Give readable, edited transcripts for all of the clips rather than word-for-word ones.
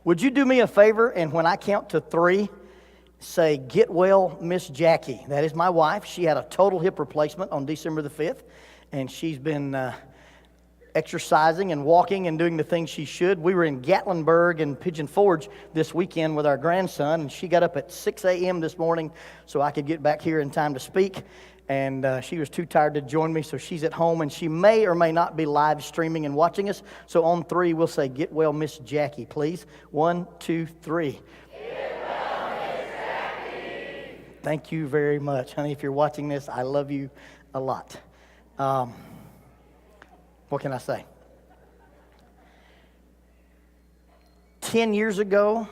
Would you do me a favor, and when I count to 3, say, "Get well, Miss Jackie." That is my wife. She had a total hip replacement on December the 5th, and she's been exercising and walking and doing the things she should. We were in Gatlinburg and Pigeon Forge this weekend with our grandson, and she got up at 6 a.m. this morning so I could get back here in time to speak. And she was too tired to join me, so she's at home, and she may or may not be live streaming and watching us. So on 3, we'll say, "Get well, Miss Jackie," please. 1, 2, 3. Get well, Miss Jackie. Thank you very much, honey. If you're watching this, I love you a lot. What can I say? 10 years ago,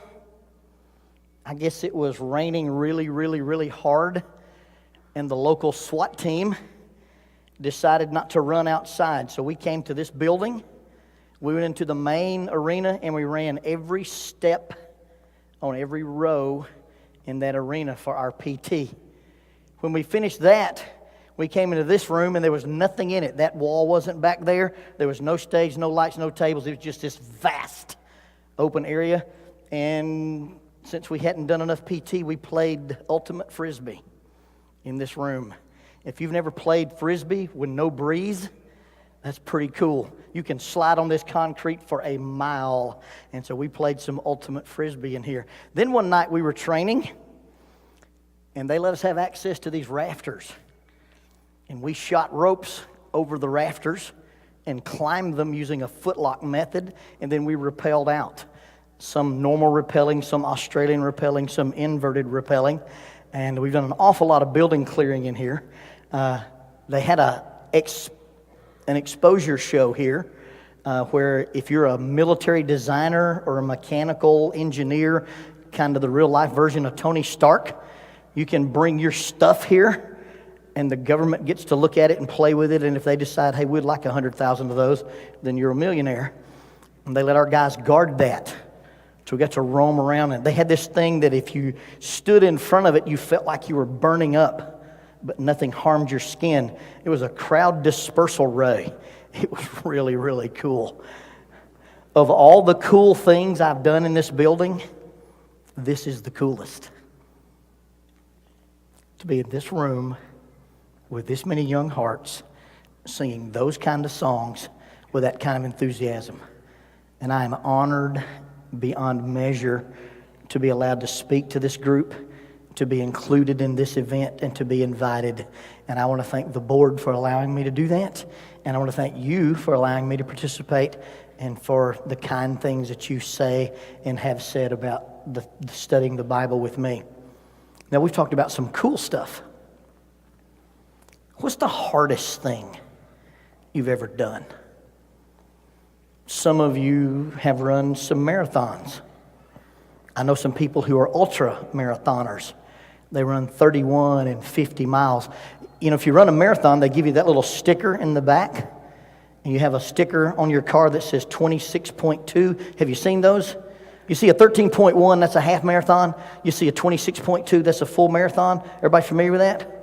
I guess it was raining really, really, really hard, and the local SWAT team decided not to run outside. So we came to this building, we went into the main arena, and we ran every step on every row in that arena for our PT. When we finished that, we came into this room, and there was nothing in it. That wall wasn't back there. There was no stage, no lights, no tables. It was just this vast open area. And since we hadn't done enough PT, we played ultimate Frisbee in this room. If you've never played Frisbee with no breeze, that's pretty cool. You can slide on this concrete for a mile. And so we played some ultimate Frisbee in here. Then one night we were training, and they let us have access to these rafters. And we shot ropes over the rafters and climbed them using a footlock method, and then we rappelled out. Some normal rappelling, some Australian rappelling, some inverted rappelling. And we've done an awful lot of building clearing in here. They had an exposure show here where if you're a military designer or a mechanical engineer, kind of the real life version of Tony Stark, you can bring your stuff here, and the government gets to look at it and play with it. And if they decide, hey, we'd like 100,000 of those, then you're a millionaire. And they let our guys guard that. So we got to roam around, and they had this thing that if you stood in front of it, you felt like you were burning up, but nothing harmed your skin. It was a crowd dispersal ray. It was really, really cool. Of all the cool things I've done in this building, this is the coolest. To be in this room with this many young hearts singing those kind of songs with that kind of enthusiasm. And I am honored beyond measure to be allowed to speak to this group, to be included in this event, and to be invited. And I want to thank the board for allowing me to do that. And I want to thank you for allowing me to participate and for the kind things that you say and have said about the studying the Bible with me. Now, we've talked about some cool stuff. What's the hardest thing you've ever done? Some of you have run some marathons. I know some people who are ultra marathoners. They run 31 and 50 miles. You know, if you run a marathon, they give you that little sticker in the back. And you have a sticker on your car that says 26.2. Have you seen those? You see a 13.1, that's a half marathon. You see a 26.2, that's a full marathon. Everybody familiar with that?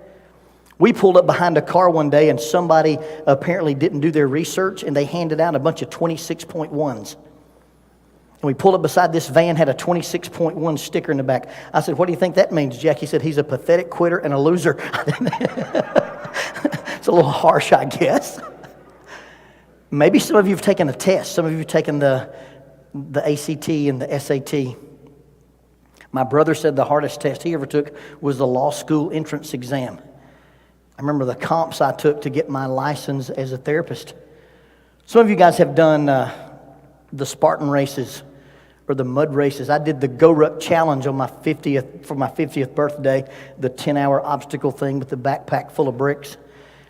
We pulled up behind a car one day, and somebody apparently didn't do their research, and they handed out a bunch of 26.1s. And we pulled up beside this van, had a 26.1 sticker in the back. I said, "What do you think that means, Jackie?" Said, "He's a pathetic quitter and a loser." It's a little harsh, I guess. Maybe some of you have taken a test. Some of you have taken the ACT and the SAT. My brother said the hardest test he ever took was the law school entrance exam. I remember the comps I took to get my license as a therapist. Some of you guys have done the Spartan races or the mud races. I did the Go Ruck Challenge on my 50th birthday, the 10-hour obstacle thing with the backpack full of bricks.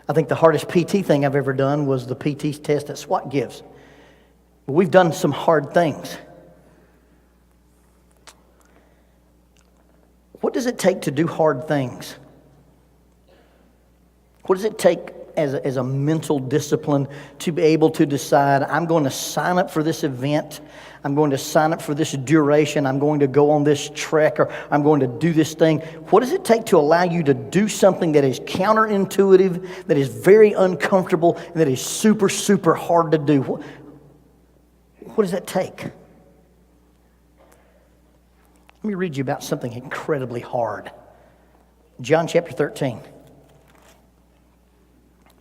I think the hardest PT thing I've ever done was the PT test that SWAT gives. We've done some hard things. What does it take to do hard things? What does it take as a mental discipline to be able to decide, I'm going to sign up for this event, I'm going to sign up for this duration, I'm going to go on this trek, or I'm going to do this thing? What does it take to allow you to do something that is counterintuitive, that is very uncomfortable, and that is super, super hard to do? What does that take? Let me read you about something incredibly hard. John chapter 13,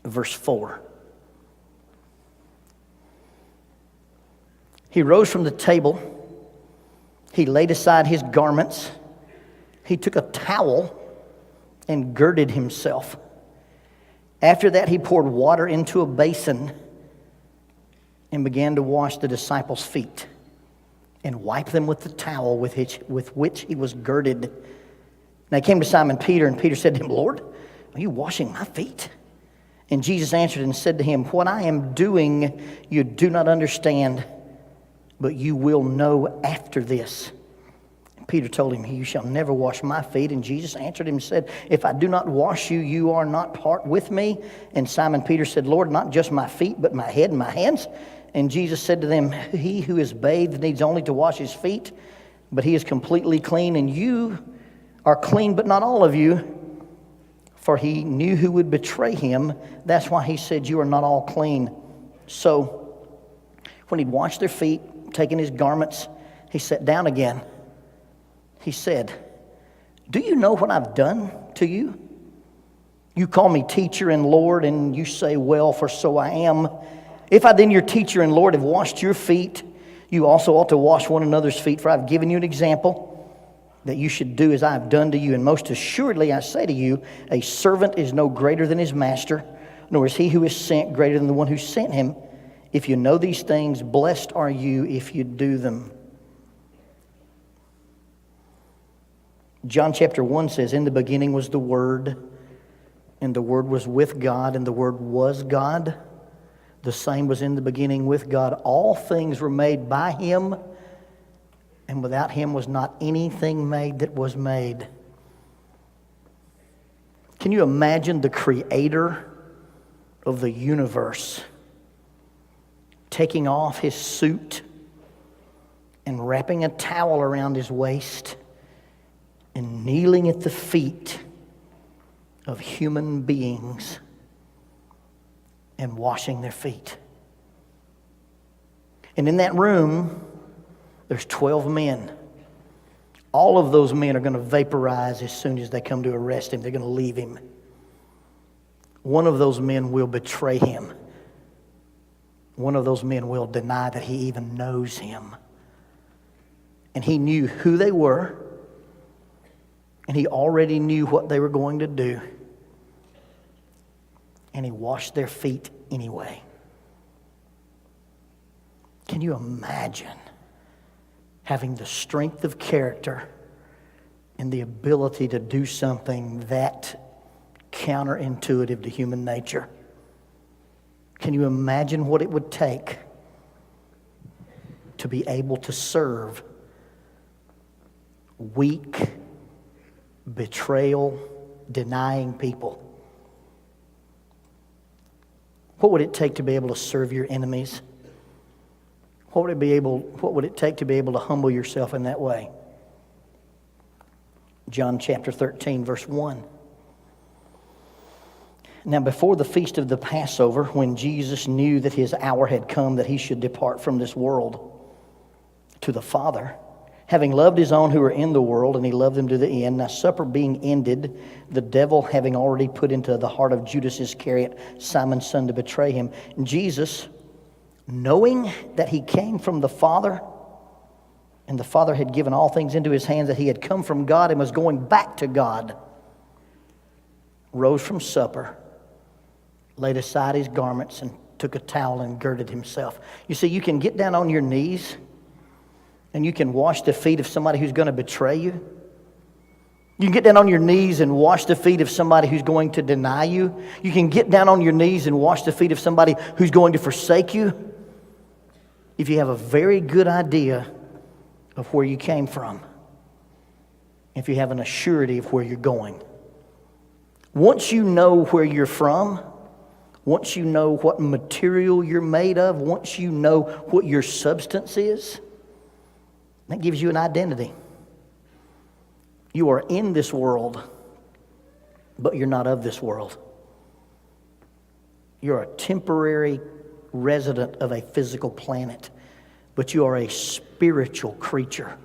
verse 4. He rose from the table. He laid aside his garments. He took a towel and girded himself. After that, he poured water into a basin and began to wash the disciples' feet and wipe them with the towel with which he was girded. And he came to Simon Peter, and Peter said to him, Lord, are you washing my feet? And Jesus answered and said to him, what I am doing you do not understand, but you will know after this. And Peter told him, you shall never wash my feet. And Jesus answered him and said, if I do not wash you, you are not part with me. And Simon Peter said, Lord, not just my feet, but my head and my hands. And Jesus said to them, he who is bathed needs only to wash his feet, but he is completely clean. And you are clean, but not all of you. For he knew who would betray him. That's why he said, you are not all clean. So when he'd washed their feet, taken his garments, he sat down again. He said, do you know what I've done to you? You call me teacher and Lord, and you say, well, for so I am. If I then, your teacher and Lord, have washed your feet, you also ought to wash one another's feet, for I've given you an example that you should do as I have done to you. And most assuredly I say to you, a servant is no greater than his master, nor is he who is sent greater than the one who sent him. If you know these things, blessed are you if you do them. John chapter 1 says, in the beginning was the Word, and the Word was with God, and the Word was God. The same was in the beginning with God. All things were made by him, and without him was not anything made that was made. Can you imagine the creator of the universe taking off his suit and wrapping a towel around his waist and kneeling at the feet of human beings and washing their feet? And in that room, there's 12 men. All of those men are going to vaporize as soon as they come to arrest him. They're going to leave him. One of those men will betray him. One of those men will deny that he even knows him. And he knew who they were, and he already knew what they were going to do. And he washed their feet anyway. Can you imagine having the strength of character and the ability to do something that counterintuitive to human nature? Can you imagine what it would take to be able to serve weak, betrayal, denying people? What would it take to be able to serve your enemies? What would it take to be able to humble yourself in that way? John chapter 13, verse 1. Now before the feast of the Passover, when Jesus knew that his hour had come that he should depart from this world to the Father, having loved his own who were in the world, and he loved them to the end. Now supper being ended, the devil having already put into the heart of Judas Iscariot, Simon's son, to betray him. And Jesus, knowing that he came from the Father, and the Father had given all things into his hands, that he had come from God and was going back to God, rose from supper, laid aside his garments, and took a towel and girded himself. You see, you can get down on your knees and you can wash the feet of somebody who's going to betray you. You can get down on your knees and wash the feet of somebody who's going to deny you. You can get down on your knees and wash the feet of somebody who's going to forsake you, if you have a very good idea of where you came from, if you have an assurity of where you're going. Once you know where you're from, once you know what material you're made of, once you know what your substance is, that gives you an identity. You are in this world, but you're not of this world. You're a temporary resident of a physical planet, but you are a spiritual creature.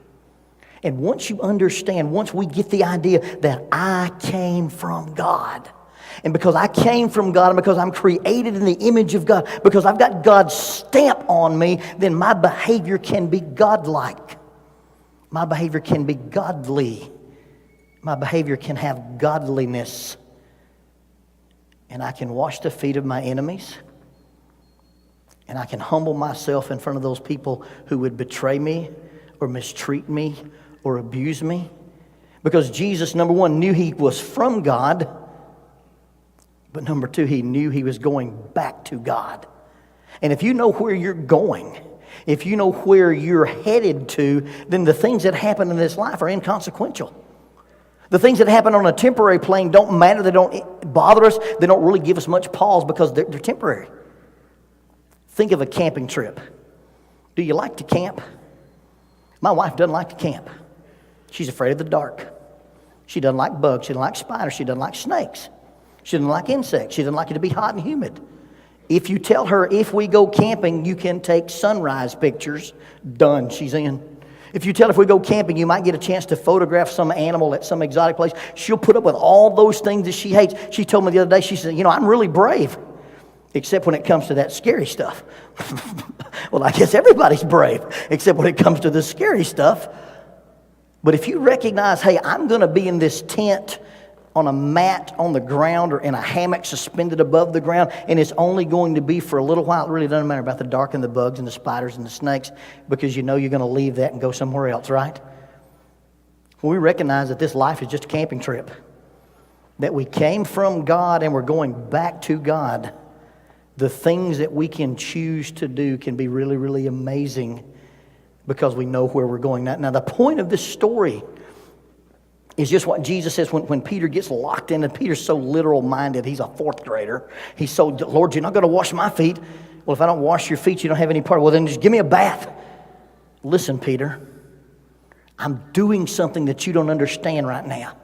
And once you understand, once we get the idea that I came from God, and because I came from God, and because I'm created in the image of God, because I've got God's stamp on me, then my behavior can be godlike. My behavior can be godly. My behavior can have godliness. And I can wash the feet of my enemies. And I can humble myself in front of those people who would betray me or mistreat me or abuse me. Because Jesus, number one, knew he was from God. But number two, he knew he was going back to God. And if you know where you're going, if you know where you're headed to, then the things that happen in this life are inconsequential. The things that happen on a temporary plane don't matter. They don't bother us. They don't really give us much pause because they're temporary. Think of a camping trip. Do you like to camp? My wife doesn't like to camp. She's afraid of the dark. She doesn't like bugs. She doesn't like spiders. She doesn't like snakes. She doesn't like insects. She doesn't like it to be hot and humid. If you tell her, if we go camping, you can take sunrise pictures, done, she's in. If you tell her if we go camping, you might get a chance to photograph some animal at some exotic place, she'll put up with all those things that she hates. She told me the other day, she said, I'm really brave, except when it comes to that scary stuff. Well, I guess everybody's brave, except when it comes to the scary stuff. But if you recognize, hey, I'm going to be in this tent on a mat on the ground or in a hammock suspended above the ground, and it's only going to be for a little while. It really doesn't matter about the dark and the bugs and the spiders and the snakes, because you know you're going to leave that and go somewhere else, right? When we recognize that this life is just a camping trip, that we came from God and we're going back to God, the things that we can choose to do can be really, really amazing because we know where we're going. Now the point of this story is just what Jesus says when Peter gets locked in, and Peter's so literal-minded. He's a fourth grader. He's so, Lord, you're not going to wash my feet. Well, if I don't wash your feet, you don't have any part. Well, then just give me a bath. Listen, Peter, I'm doing something that you don't understand right now.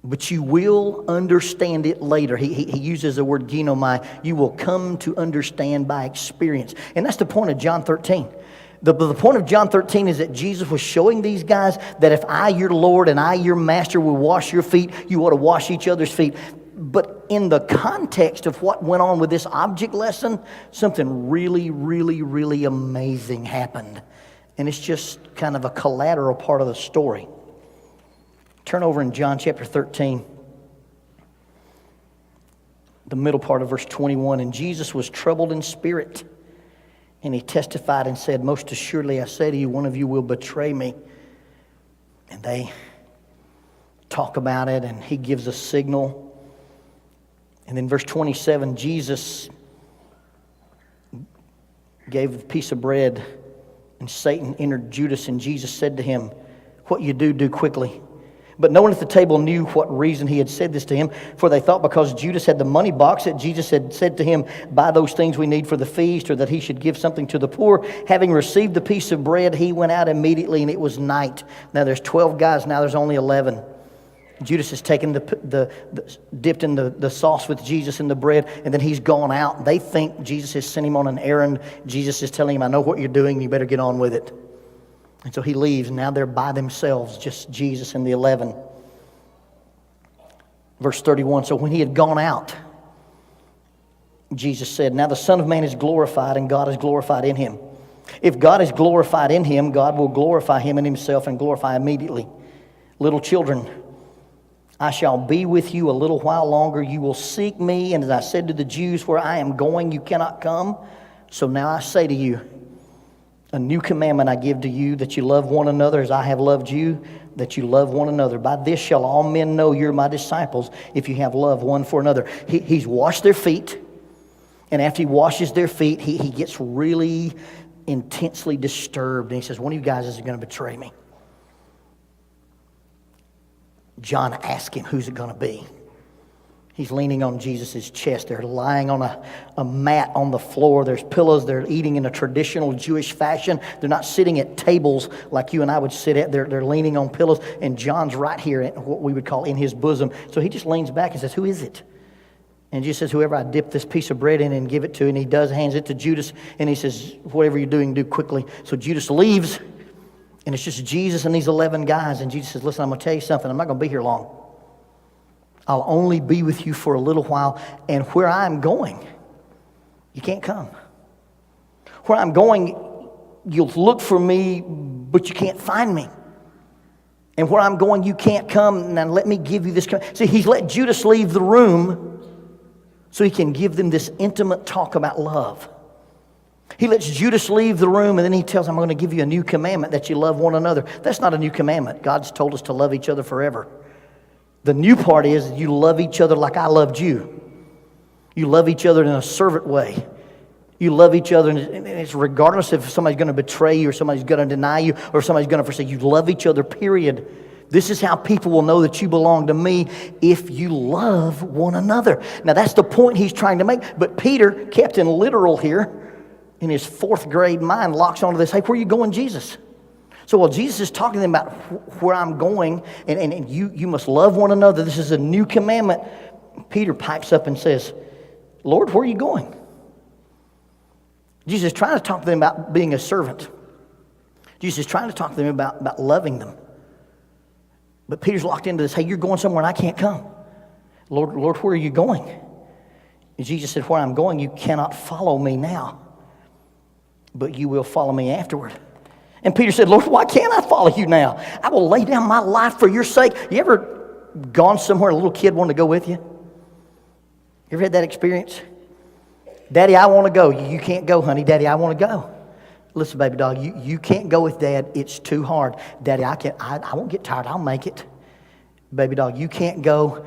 But you will understand it later. He uses the word ginomai. You will come to understand by experience. And that's the point of John 13. The point of John 13 is that Jesus was showing these guys that if I, your Lord, and I, your Master, will wash your feet, you ought to wash each other's feet. But in the context of what went on with this object lesson, something really, really, really amazing happened. And it's just kind of a collateral part of the story. Turn over in John chapter 13, the middle part of verse 21. And Jesus was troubled in spirit, and he testified and said, most assuredly I say to you, one of you will betray me. And they talk about it, and he gives a signal. And then verse 27, Jesus gave a piece of bread, and Satan entered Judas, and Jesus said to him, what you do quickly. But no one at the table knew what reason he had said this to him, for they thought because Judas had the money box that Jesus had said to him, buy those things we need for the feast, or that he should give something to the poor. Having received the piece of bread, he went out immediately, and it was night. Now there's 12 guys, now there's only 11. Judas has taken dipped in the sauce with Jesus and the bread, and then he's gone out. They think Jesus has sent him on an errand. Jesus is telling him, I know what you're doing, you better get on with it. And so he leaves, and now they're by themselves, just Jesus and the 11. Verse 31, so when he had gone out, Jesus said, now the Son of Man is glorified, and God is glorified in him. If God is glorified in him, God will glorify him in himself and glorify immediately. Little children, I shall be with you a little while longer. You will seek me, and as I said to the Jews, where I am going, you cannot come. So now I say to you, a new commandment I give to you, that you love one another as I have loved you, that you love one another. By this shall all men know you're my disciples, if you have love one for another. He's washed their feet, and after he washes their feet, he gets really intensely disturbed, and he says, one of you guys is going to betray me. John asked him, who's it going to be? He's leaning on Jesus' chest. They're lying on a mat on the floor. There's pillows. They're eating in a traditional Jewish fashion. They're not sitting at tables like you and I would sit at. They're leaning on pillows. And John's right here at what we would call in his bosom. So he just leans back and says, who is it? And Jesus says, whoever I dip this piece of bread in and give it to. And he hands it to Judas. And he says, whatever you're doing, do quickly. So Judas leaves. And it's just Jesus and these 11 guys. And Jesus says, listen, I'm going to tell you something. I'm not going to be here long. I'll only be with you for a little while. And where I'm going, you can't come. Where I'm going, you'll look for me, but you can't find me. And where I'm going, you can't come. Now let me give you this. See, he's let Judas leave the room so he can give them this intimate talk about love. He lets Judas leave the room, and then he tells him, I'm going to give you a new commandment, that you love one another. That's not a new commandment. God's told us to love each other forever. The new part is you love each other like I loved you. You love each other in a servant way. You love each other, and it's regardless if somebody's going to betray you or somebody's going to deny you or somebody's going to forsake you. You love each other, period. This is how people will know that you belong to me, if you love one another. Now, that's the point he's trying to make. But Peter, kept in literal here, in his fourth grade mind, locks onto this. Hey, where are you going, Jesus? So while Jesus is talking to them about where I'm going, and you must love one another, this is a new commandment, Peter pipes up and says, Lord, where are you going? Jesus is trying to talk to them about being a servant. Jesus is trying to talk to them about loving them. But Peter's locked into this. Hey, you're going somewhere and I can't come. Lord, where are you going? And Jesus said, where I'm going, you cannot follow me now, but you will follow me afterward. And Peter said, Lord, why can't I follow you now? I will lay down my life for your sake. You ever gone somewhere and a little kid wanted to go with you? You ever had that experience? Daddy, I want to go. You can't go, honey. Daddy, I want to go. Listen, baby dog, you can't go with Dad. It's too hard. Daddy, I won't get tired. I'll make it. Baby dog, you can't go.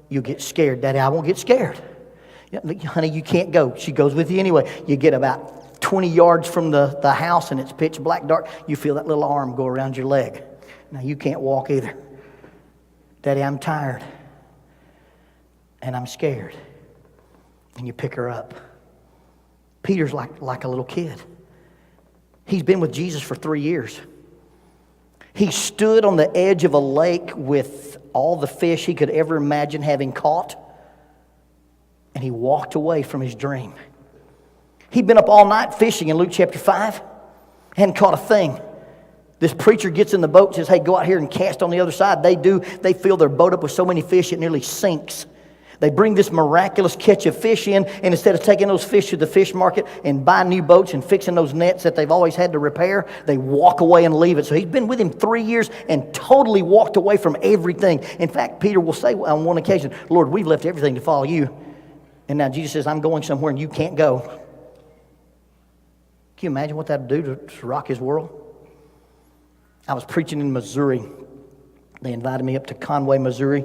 You'll get scared. Daddy, I won't get scared. Yeah, honey, you can't go. She goes with you anyway. You get about 20 yards from the house and it's pitch black dark. You feel that little arm go around your leg. Now, you can't walk either. Daddy, I'm tired. And I'm scared. And you pick her up. Peter's like a little kid. He's been with Jesus for 3 years. He stood on the edge of a lake with all the fish he could ever imagine having caught, and he walked away from his dream. He'd been up all night fishing in Luke chapter 5, hadn't caught a thing. This preacher gets in the boat and says, hey, go out here and cast on the other side. They do. They fill their boat up with so many fish it nearly sinks. They bring this miraculous catch of fish in, and instead of taking those fish to the fish market and buying new boats and fixing those nets that they've always had to repair, they walk away and leave it. So he's been with him 3 years and totally walked away from everything. In fact, Peter will say on one occasion, Lord, we've left everything to follow you. And now Jesus says, I'm going somewhere and you can't go. Can you imagine what that would do to rock his world? I was preaching in Missouri. They invited me up to Conway, Missouri.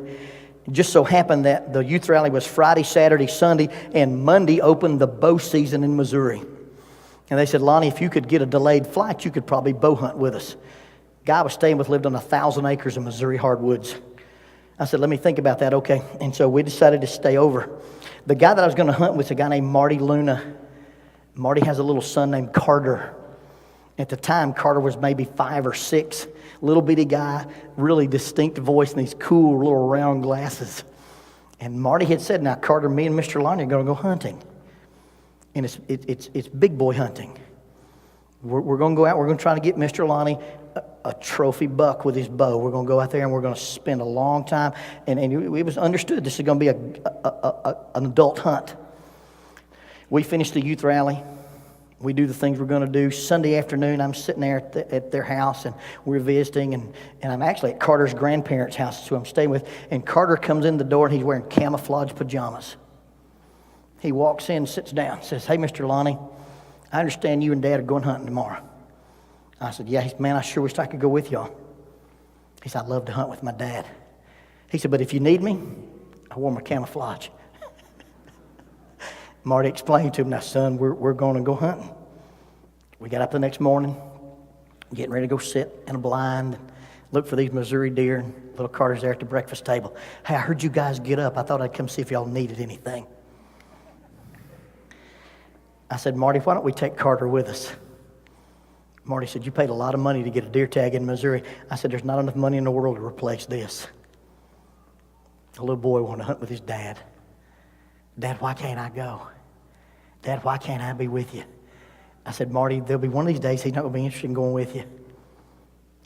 It just so happened that the youth rally was Friday, Saturday, Sunday, and Monday opened the bow season in Missouri. And they said, Lonnie, if you could get a delayed flight, you could probably bow hunt with us. Guy I was staying with lived on 1,000 acres of Missouri hardwoods. I said, let me think about that, okay. And so we decided to stay over. The guy that I was going to hunt with was a guy named Marty Luna. Marty has a little son named Carter. At the time, Carter was maybe 5 or 6. Little bitty guy, really distinct voice, and these cool little round glasses. And Marty had said, now, Carter, me and Mr. Lonnie are going to go hunting. And it's big boy hunting. We're going to go out. We're going to try to get Mr. Lonnie a trophy buck with his bow. We're going to go out there, and we're going to spend a long time. And it was understood this is going to be an adult hunt. We finished the youth rally. We do the things we're going to do. Sunday afternoon, I'm sitting there at their house, and we're visiting, and I'm actually at Carter's grandparents' house, who I'm staying with, and Carter comes in the door, and he's wearing camouflage pajamas. He walks in, sits down, says, hey, Mr. Lonnie, I understand you and Dad are going hunting tomorrow. I said, yeah. He said, man, I sure wish I could go with y'all. He said, I'd love to hunt with my dad. He said, but if you need me, I wore my camouflage. Marty explained to him, now, son, we're going to go hunting. We got up the next morning, getting ready to go sit in a blind and look for these Missouri deer. And little Carter's there at the breakfast table. Hey, I heard you guys get up. I thought I'd come see if y'all needed anything. I said, Marty, why don't we take Carter with us? Marty said, you paid a lot of money to get a deer tag in Missouri. I said, there's not enough money in the world to replace this. The little boy wanted to hunt with his dad. Dad, why can't I go? Dad, why can't I be with you? I said, Marty, there'll be one of these days he's not going to be interested in going with you.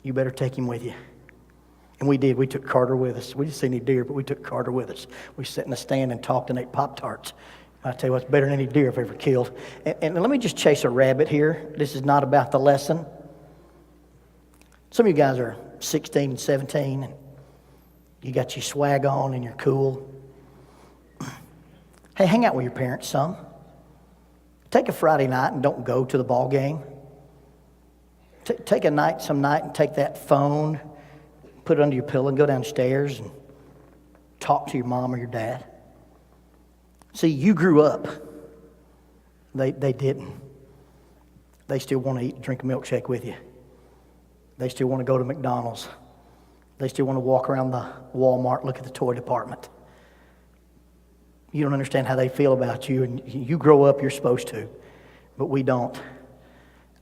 You better take him with you. And we did. We took Carter with us. We didn't see any deer, but we took Carter with us. We sat in the stand and talked and ate Pop-Tarts. I tell you what's better than any deer I've ever killed. And let me just chase a rabbit here. This is not about the lesson. Some of you guys are 16 and 17, and you got your swag on and you're cool. Hey, hang out with your parents some. Take a Friday night and don't go to the ball game. Take a night, some night, and take that phone, put it under your pillow and go downstairs and talk to your mom or your dad. See, you grew up. They didn't. They still want to eat and drink a milkshake with you. They still want to go to McDonald's. They still want to walk around the Walmart, look at the toy department. You don't understand how they feel about you, and you grow up, you're supposed to, but we don't.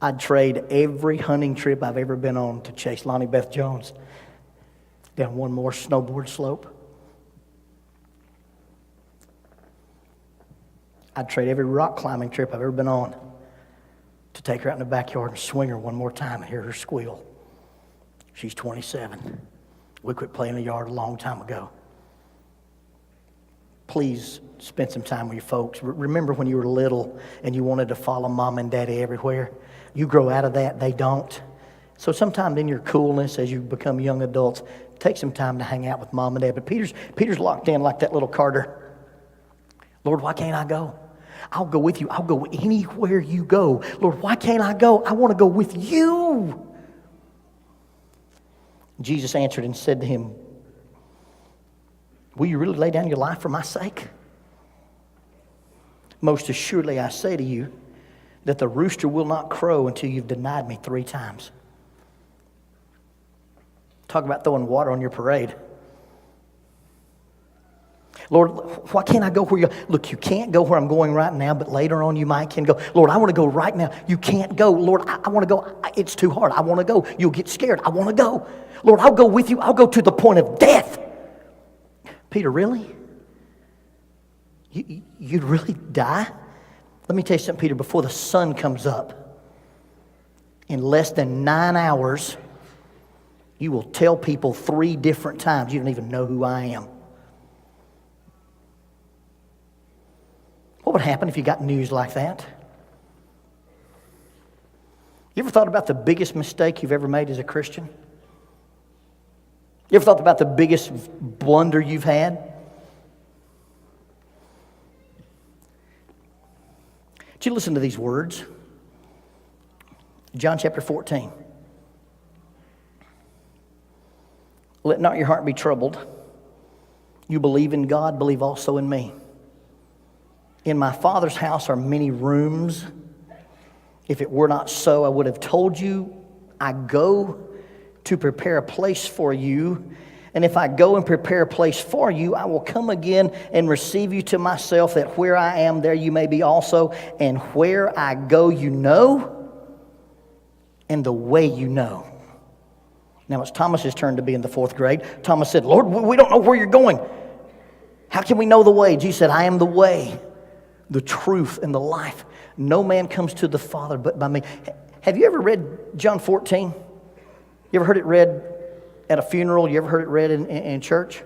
I'd trade every hunting trip I've ever been on to chase Lonnie Beth Jones down one more snowboard slope. I'd trade every rock climbing trip I've ever been on to take her out in the backyard and swing her one more time and hear her squeal. She's 27. We quit playing in the yard a long time ago. Please spend some time with your folks. Remember when you were little and you wanted to follow mom and daddy everywhere? You grow out of that, they don't. So sometimes in your coolness as you become young adults, take some time to hang out with mom and dad. But Peter's locked in like that little Carter. Lord, why can't I go? I'll go with you. I'll go anywhere you go. Lord, why can't I go? I want to go with you. Jesus answered and said to him, will you really lay down your life for my sake? Most assuredly I say to you that the rooster will not crow until you've denied me 3 times. Talk about throwing water on your parade. Lord, why can't I go where you go? Look, you can't go where I'm going right now, but later on you might can go. Lord, I want to go right now. You can't go. Lord, I want to go. It's too hard. I want to go. You'll get scared. I want to go. Lord, I'll go with you. I'll go to the point of death. Peter, really? You'd really die? Let me tell you something, Peter. Before the sun comes up, in less than 9 hours, you will tell people 3 different times you don't even know who I am. What would happen if you got news like that? You ever thought about the biggest mistake you've ever made as a Christian? You ever thought about the biggest blunder you've had? Did you listen to these words? John chapter 14. Let not your heart be troubled. You believe in God, believe also in me. In my Father's house are many rooms. If it were not so, I would have told you. I go to prepare a place for you. And if I go and prepare a place for you, I will come again and receive you to myself, that where I am, there you may be also. And where I go, you know, and the way you know. Now it's Thomas's turn to be in the 4th grade. Thomas said, Lord, we don't know where you're going. How can we know the way? Jesus said, I am the way, the truth, and the life. No man comes to the Father but by me. Have you ever read John 14? You ever heard it read at a funeral? You ever heard it read in church?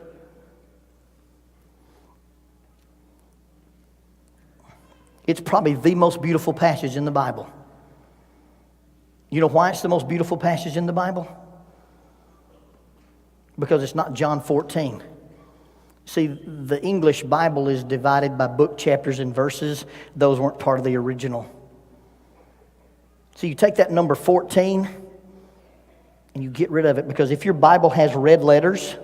It's probably the most beautiful passage in the Bible. You know why it's the most beautiful passage in the Bible? Because it's not John 14. See, the English Bible is divided by book, chapters, and verses. Those weren't part of the original. So you take that number 14 and you get rid of it, because if your Bible has red letters,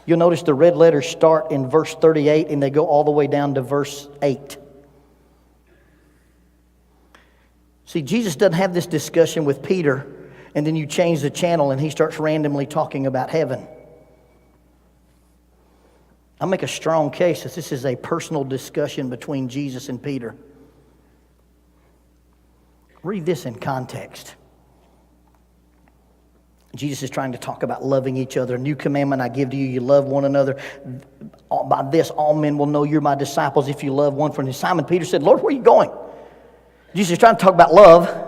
you'll notice the red letters start in verse 38 and they go all the way down to verse 8. See, Jesus doesn't have this discussion with Peter and then you change the channel and he starts randomly talking about heaven. I'll make a strong case that this is a personal discussion between Jesus and Peter. Read this in context. Jesus is trying to talk about loving each other. A new commandment I give to you, you love one another. By this, all men will know you're my disciples if you love one for another. Simon Peter said, Lord, where are you going? Jesus is trying to talk about love.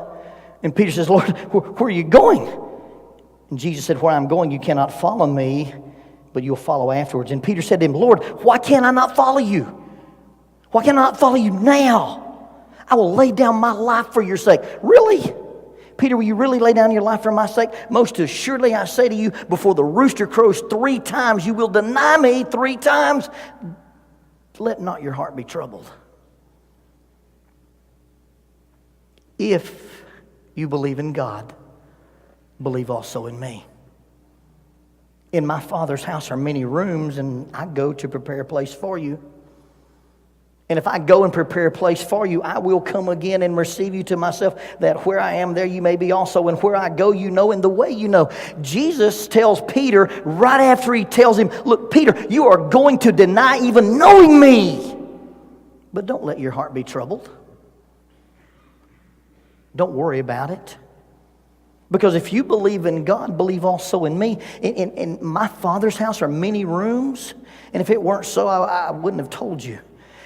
And Peter says, Lord, where are you going? And Jesus said, where I'm going, you cannot follow me, but you'll follow afterwards. And Peter said to him, Lord, why can't I not follow you? Why can't I not follow you now? I will lay down my life for your sake. Really? Peter, will you really lay down your life for my sake? Most assuredly I say to you, before the rooster crows 3 times, you will deny me 3 times. Let not your heart be troubled. If you believe in God, believe also in me. In my Father's house are many rooms, and I go to prepare a place for you. And if I go and prepare a place for you, I will come again and receive you to myself, that where I am, there you may be also. And where I go, you know, and the way you know. Jesus tells Peter, right after he tells him, look, Peter, you are going to deny even knowing me. But don't let your heart be troubled. Don't worry about it. Because if you believe in God, believe also in me. In my Father's house are many rooms. And if it weren't so, I wouldn't have told you.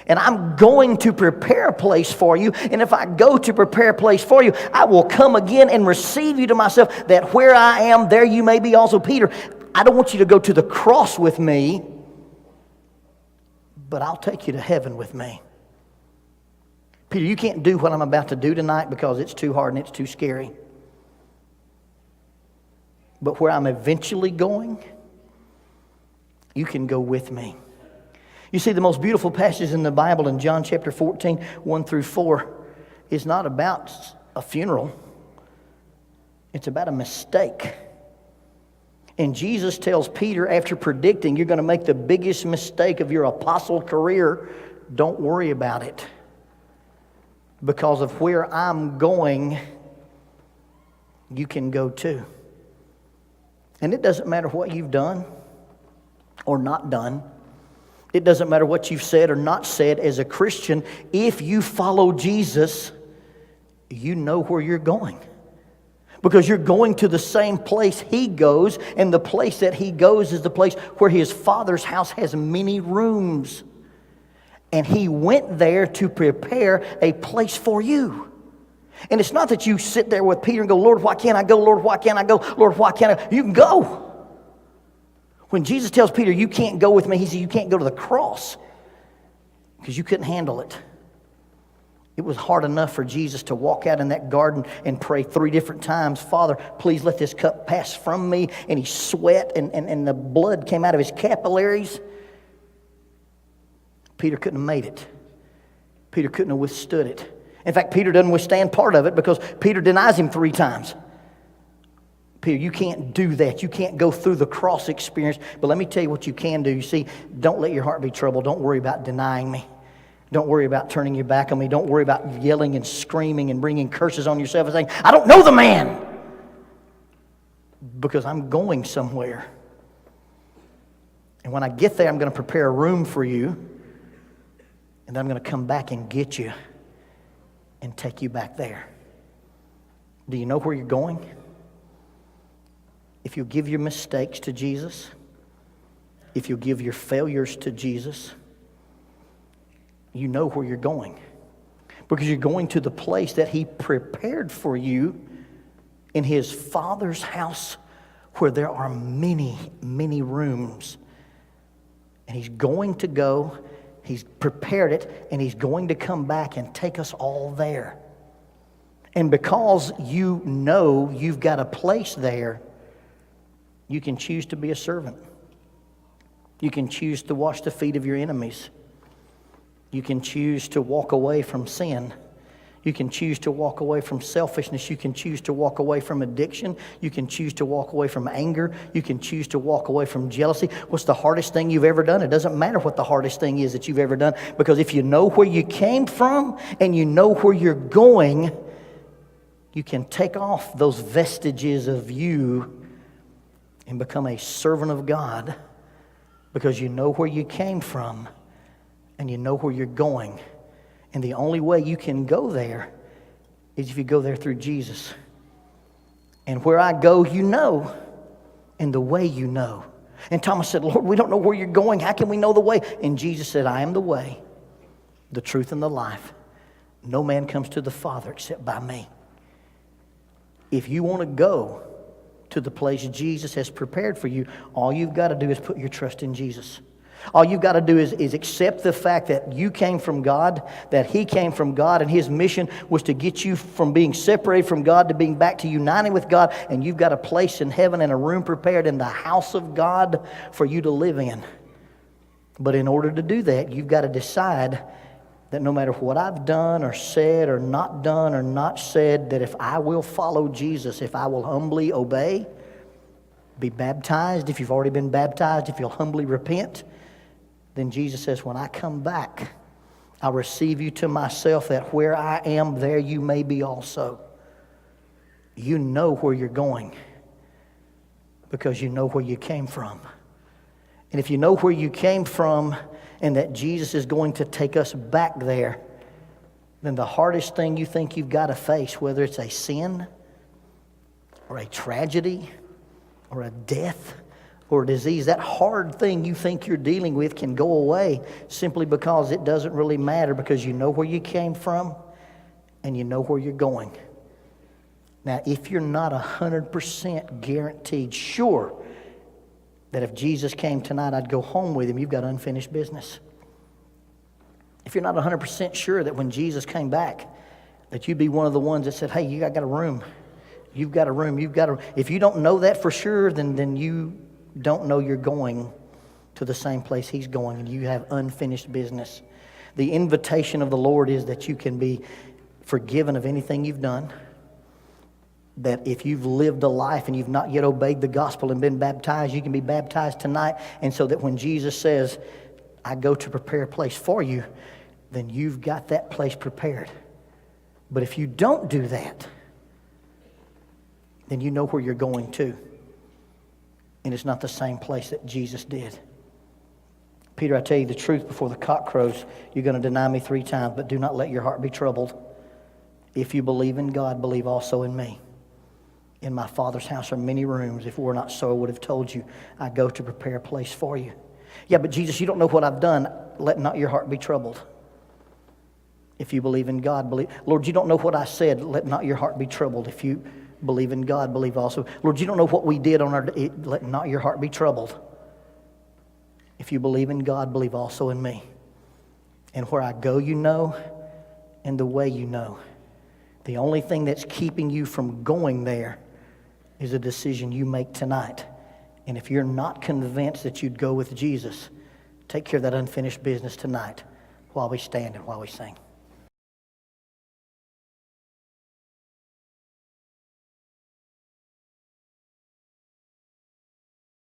And I'm going to prepare a place for you. And if I go to prepare a place for you, I will come again and receive you to myself, that where I am, there you may be also. Peter, I don't want you to go to the cross with me, but I'll take you to heaven with me. Peter, you can't do what I'm about to do tonight because it's too hard and it's too scary. But where I'm eventually going, you can go with me. You see, the most beautiful passage in the Bible in John chapter 14, 1 through 4, is not about a funeral. It's about a mistake. And Jesus tells Peter, after predicting you're going to make the biggest mistake of your apostle career, don't worry about it. Because of where I'm going, you can go too. And it doesn't matter what you've done or not done. It doesn't matter what you've said or not said as a Christian. If you follow Jesus, you know where you're going. Because you're going to the same place He goes, and the place that He goes is the place where His Father's house has many rooms. And He went there to prepare a place for you. And it's not that you sit there with Peter and go, Lord, why can't I go? Lord, why can't I go? Lord, why can't I? You can go. When Jesus tells Peter, you can't go with me, He said, you can't go to the cross because you couldn't handle it. It was hard enough for Jesus to walk out in that garden and pray 3 different times, Father, please let this cup pass from me. And he sweat and the blood came out of his capillaries. Peter couldn't have made it. Peter couldn't have withstood it. In fact, Peter doesn't withstand part of it because Peter denies Him 3 times. Peter, you can't do that. You can't go through the cross experience. But let me tell you what you can do. You see, don't let your heart be troubled. Don't worry about denying me. Don't worry about turning your back on me. Don't worry about yelling and screaming and bringing curses on yourself and saying, I don't know the man. Because I'm going somewhere. And when I get there, I'm going to prepare a room for you. And then I'm going to come back and get you and take you back there. Do you know where you're going? If you give your mistakes to Jesus, if you give your failures to Jesus, you know where you're going. Because you're going to the place that He prepared for you in His Father's house, where there are many, many rooms. And He's going to go, He's prepared it, and He's going to come back and take us all there. And because you know you've got a place there, you can choose to be a servant. You can choose to wash the feet of your enemies. You can choose to walk away from sin. You can choose to walk away from selfishness. You can choose to walk away from addiction. You can choose to walk away from anger. You can choose to walk away from jealousy. What's the hardest thing you've ever done? It doesn't matter what the hardest thing is that you've ever done, because if you know where you came from and you know where you're going, you can take off those vestiges of you and become a servant of God, because you know where you came from and you know where you're going. And the only way you can go there is if you go there through Jesus. And where I go, you know, and the way you know. And Thomas said, Lord, we don't know where you're going. How can we know the way? And Jesus said, I am the way, the truth, and the life. No man comes to the Father except by me. If you want to go to to the place Jesus has prepared for you, all you've got to do is put your trust in Jesus. All you've got to do is accept the fact that you came from God, that He came from God, and His mission was to get you from being separated from God to being back to uniting with God, and you've got a place in heaven and a room prepared in the house of God for you to live in. But in order to do that, you've got to decide that no matter what I've done or said or not said, that if I will follow Jesus, if I will humbly obey, be baptized, if you've already been baptized, if you'll humbly repent, then Jesus says, when I come back, I'll receive you to myself, that where I am, there you may be also. You know where you're going because you know where you came from. And if you know where you came from and that Jesus is going to take us back there, then the hardest thing you think you've got to face, whether it's a sin or a tragedy or a death or a disease, that hard thing you think you're dealing with can go away simply because it doesn't really matter, because you know where you came from and you know where you're going. Now, if you're not 100% guaranteed sure that if Jesus came tonight, I'd go home with Him, you've got unfinished business. If you're not 100% sure that when Jesus came back, that you'd be one of the ones that said, hey, you got a room. You've got a room. If you don't know that for sure, then you don't know you're going to the same place He's going, and you have unfinished business. The invitation of the Lord is that you can be forgiven of anything you've done, that if you've lived a life and you've not yet obeyed the gospel and been baptized, you can be baptized tonight, and so that when Jesus says, I go to prepare a place for you, then you've got that place prepared. But if you don't do that, then you know where you're going to. And it's not the same place that Jesus did. Peter, I tell you the truth, before the cock crows, you're going to deny me 3 times, but do not let your heart be troubled. If you believe in God, believe also in me. In my Father's house are many rooms. If it were not so, I would have told you, I go to prepare a place for you. Yeah, but Jesus, you don't know what I've done. Let not your heart be troubled. If you believe in God, believe. Lord, you don't know what I said. Let not your heart be troubled. If you believe in God, believe also. Lord, you don't know what we did on our... Let not your heart be troubled. If you believe in God, believe also in me. And where I go, you know, and the way you know. The only thing that's keeping you from going there is a decision you make tonight. And if you're not convinced that you'd go with Jesus, take care of that unfinished business tonight while we stand and while we sing.